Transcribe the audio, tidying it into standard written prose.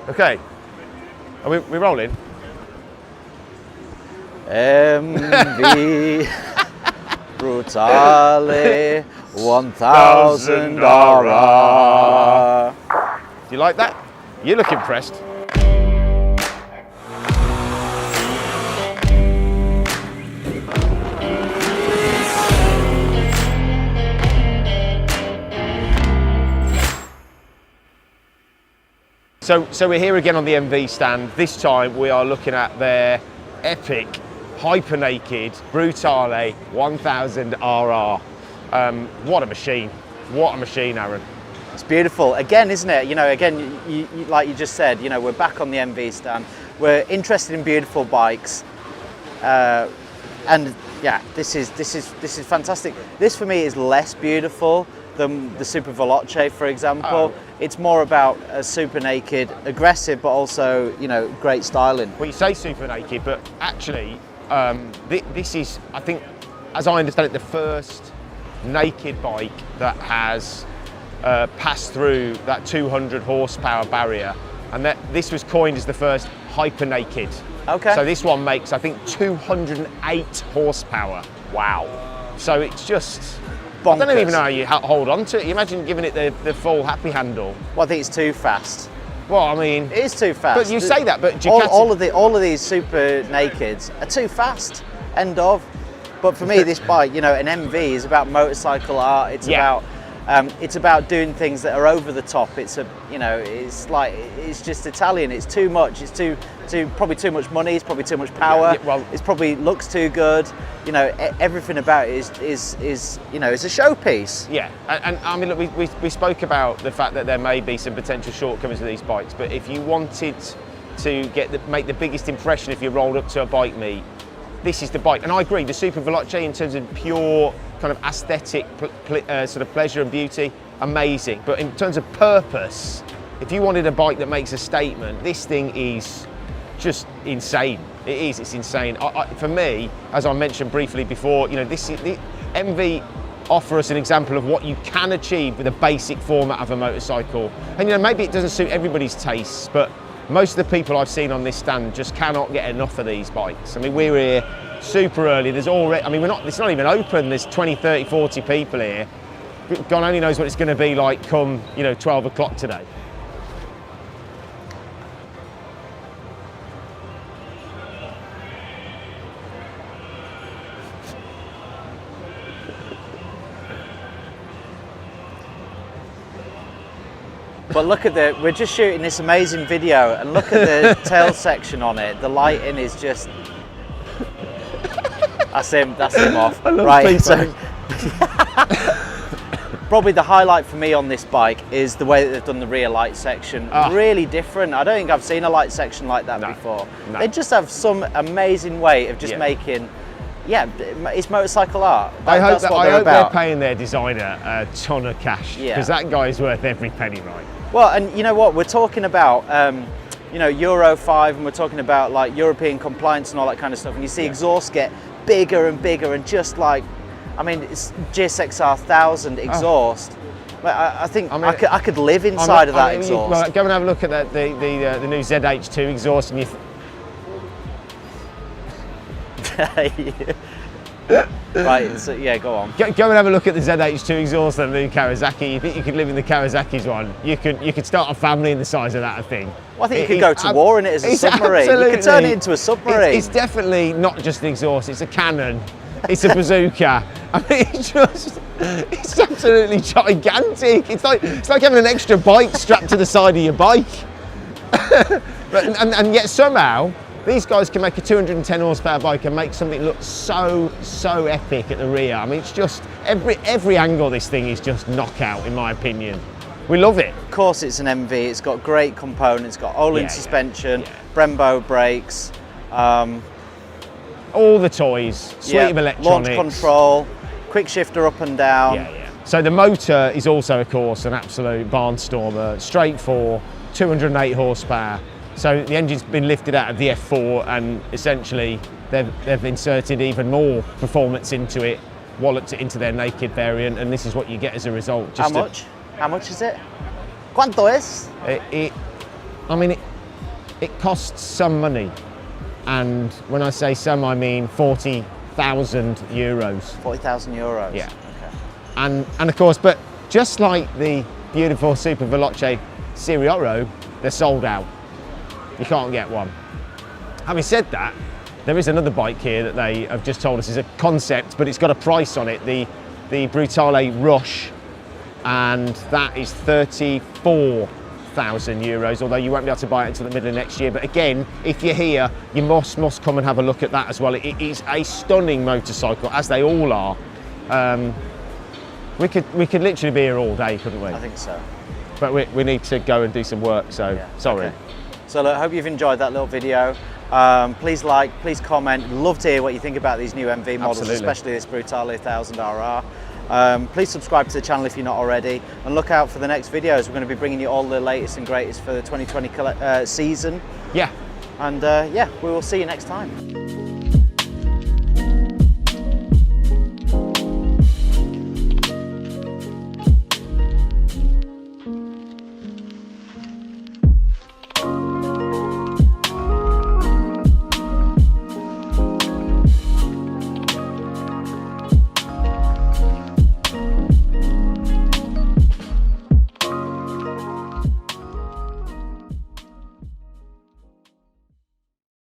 Okay. Are we rolling? MV Brutale 1000 RR. Do you like that? You look impressed. So we're here again on the MV stand. This time we are looking at their epic, hyper naked Brutale 1000 RR. What a machine! What a machine, Aaron. It's beautiful. Again, isn't it? You know, again, you, like you just said, you know, we're back on the MV stand. We're interested in beautiful bikes, and yeah, this is fantastic. This for me is less beautiful than the Super Veloce, for example. Oh. It's more about a super naked, aggressive, but also, you know, great styling. Well, you say super naked, but actually, this is, I think, as I understand it, the first naked bike that has passed through that 200 horsepower barrier, and that this was coined as the first hyper naked. Okay. So this one makes, I think, 208 horsepower. Wow. So it's just bonkers. I don't even know how you hold on to it. You imagine giving it the full happy handle. Well, I think it's too fast. Well, I mean, it is too fast. But you say that, but all of these super nakeds are too fast. End of. But for me, this bike, you know, an MV is about motorcycle art. It's about doing things that are over the top. It's it's just Italian. It's too much. It's probably too much money. It's probably too much power. It's probably looks too good. You know, everything about it is you know, it's a showpiece. Yeah, and I mean, look, we spoke about the fact that there may be some potential shortcomings with these bikes, but if you wanted to make the biggest impression if you rolled up to a bike meet, this is the bike. And I agree, the Super Veloce in terms of pure kind of aesthetic sort of pleasure and beauty, amazing. But in terms of purpose, if you wanted a bike that makes a statement, this thing is just insane. It's insane. For me, as I mentioned briefly before, you know, the MV offer us an example of what you can achieve with a basic format of a motorcycle. And you know, maybe it doesn't suit everybody's tastes, but most of the people I've seen on this stand just cannot get enough of these bikes. I mean, we're here super early. There's already, I mean, it's not even open. There's 20, 30, 40 people here. God only knows what it's going to be like come, you know, 12 o'clock today. But look at we're just shooting this amazing video, and look at the tail section on it. The lighting is just, that's him off. I love right, so probably the highlight for me on this bike is the way that they've done the rear light section. Really different. I don't think I've seen a light section like that before. No. They just have some amazing way of just making, it's motorcycle art. I hope they're paying their designer a ton of cash, because that guy's worth every penny, right? Well, and you know what, we're talking about, you know, Euro 5, and we're talking about like European compliance and all that kind of stuff, and you see exhausts get bigger and bigger, and just like, I mean, it's GSXR 1000 exhaust. But I think I could live inside of that exhaust. Well, go and have a look at the new ZH2 exhaust, and Right, so yeah, go on. Go and have a look at the ZH2 exhaust on the new Kawasaki. You think you could live in the Kawasaki's one? You could start a family in the size of that, I think. Well, I think you could go to war in it as a submarine. You could turn it into a submarine. It's definitely not just an exhaust, it's a cannon. It's a bazooka. I mean, it's absolutely gigantic. It's like having an extra bike strapped to the side of your bike. and yet somehow, these guys can make a 210 horsepower bike and make something look so epic at the rear. I mean, it's just, every angle of this thing is just knockout, in my opinion. We love it. Of course it's an MV, it's got great components, it's got Olin suspension, Brembo brakes. All the toys, suite of electronics. Launch control, quick shifter up and down. So the motor is also, of course, an absolute barnstormer, straight 4, 208 horsepower. So the engine's been lifted out of the F4, and essentially they've inserted even more performance into it, walloped it into their naked variant, and this is what you get as a result. How much? How much is it? ¿Cuánto es? I mean, it costs some money. And when I say some, I mean 40,000 euros. 40,000 euros? Yeah. Okay. And of course, but just like the beautiful Super Veloce Siriotto, they're sold out. You can't get one. Having said that, there is another bike here that they have just told us is a concept, but it's got a price on it, the Brutale Rush, and that is 34,000 euros, although you won't be able to buy it until the middle of next year. But again, if you're here, you must come and have a look at that as well. It is a stunning motorcycle, as they all are. We could literally be here all day, couldn't we? I think so. But we need to go and do some work, so yeah. Sorry. Okay. So look, I hope you've enjoyed that little video. Please like, please comment. Love to hear what you think about these new MV models, Absolutely. especially this Brutale 1000RR. Please subscribe to the channel if you're not already, and look out for the next videos. We're going to be bringing you all the latest and greatest for the 2020 season. Yeah. And yeah, we will see you next time.